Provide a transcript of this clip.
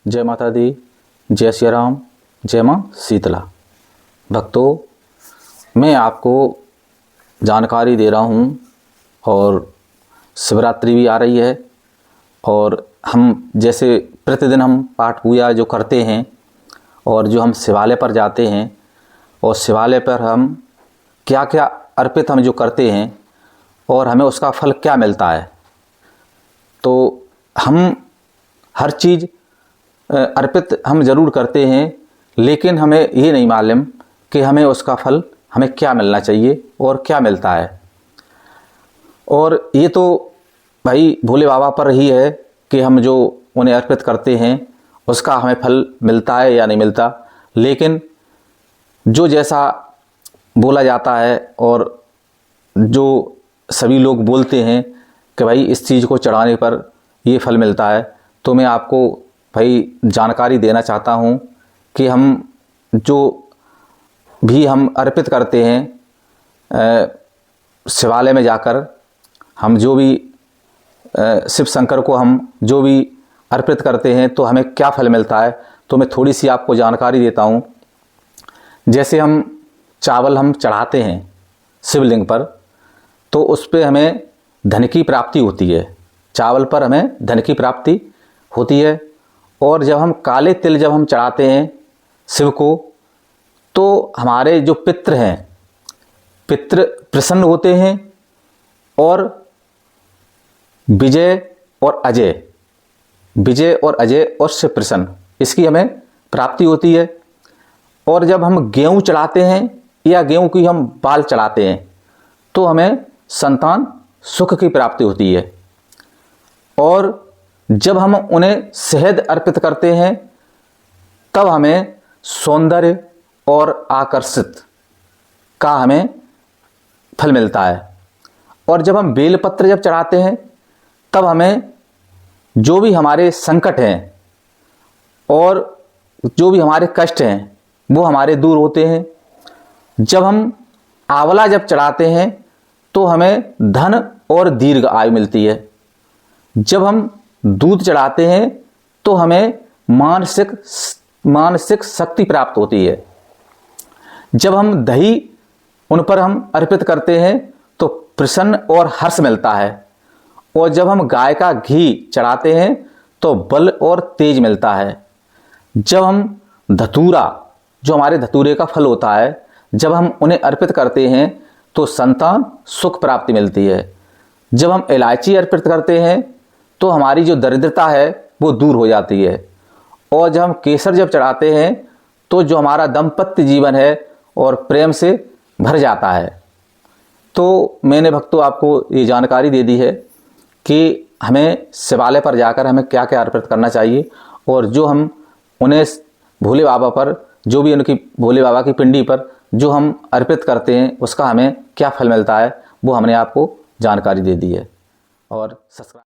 जय माता दी, जय श्री राम, जय माँ शीतला। भक्तों, मैं आपको जानकारी दे रहा हूँ और शिवरात्रि भी आ रही है और हम जैसे प्रतिदिन हम पाठ पूजा जो करते हैं और जो हम शिवालय पर जाते हैं और शिवालय पर हम क्या क्या अर्पित हम जो करते हैं और हमें उसका फल क्या मिलता है। तो हम हर चीज़ अर्पित हम ज़रूर करते हैं, लेकिन हमें ये नहीं मालूम कि हमें उसका फल हमें क्या मिलना चाहिए और क्या मिलता है। और ये तो भाई भोले बाबा पर ही है कि हम जो उन्हें अर्पित करते हैं उसका हमें फल मिलता है या नहीं मिलता। लेकिन जो जैसा बोला जाता है और जो सभी लोग बोलते हैं कि भाई इस चीज़ को चढ़ाने पर ये फल मिलता है, तो मैं आपको भाई जानकारी देना चाहता हूँ कि हम जो भी हम अर्पित करते हैं शिवालय में जाकर, हम जो भी शिव शंकर को हम जो भी अर्पित करते हैं तो हमें क्या फल मिलता है, तो मैं थोड़ी सी आपको जानकारी देता हूँ। जैसे हम चावल हम चढ़ाते हैं शिवलिंग पर, तो उस पर हमें धन की प्राप्ति होती है, चावल पर हमें धन की प्राप्ति होती है। और जब हम काले तिल जब हम चढ़ाते हैं शिव को, तो हमारे जो पितृ हैं, पितृ प्रसन्न होते हैं और विजय और अजय, विजय और अजय और शिव प्रसन्न, इसकी हमें प्राप्ति होती है। और जब हम गेहूँ चढ़ाते हैं या गेहूँ की हम बाल चढ़ाते हैं तो हमें संतान सुख की प्राप्ति होती है। और जब हम उन्हें शहद अर्पित करते हैं तब हमें सौंदर्य और आकर्षित का हमें फल मिलता है। और जब हम बेलपत्र जब चढ़ाते हैं तब हमें जो भी हमारे संकट हैं और जो भी हमारे कष्ट हैं वो हमारे दूर होते हैं। जब हम आंवला जब चढ़ाते हैं तो हमें धन और दीर्घ आयु मिलती है। जब हम दूध चढ़ाते हैं तो हमें मानसिक शक्ति प्राप्त होती है। जब हम दही उन पर हम अर्पित करते हैं तो प्रसन्न और हर्ष मिलता है। और जब हम गाय का घी चढ़ाते हैं तो बल और तेज मिलता है। जब हम धतूरा, जो हमारे धतूरे का फल होता है, जब हम उन्हें अर्पित करते हैं तो संतान सुख प्राप्ति मिलती है। जब हम इलायची अर्पित करते हैं तो हमारी जो दरिद्रता है वो दूर हो जाती है। और जब हम केसर जब चढ़ाते हैं तो जो हमारा दाम्पत्य जीवन है और प्रेम से भर जाता है। तो मैंने भक्तों आपको ये जानकारी दे दी है कि हमें शिवालय पर जाकर हमें क्या क्या अर्पित करना चाहिए और जो हम उन्हें भोले बाबा पर, जो भी उनकी भोले बाबा की पिंडी पर जो हम अर्पित करते हैं उसका हमें क्या फल मिलता है, वो हमने आपको जानकारी दे दी है। और सब्सक्राइब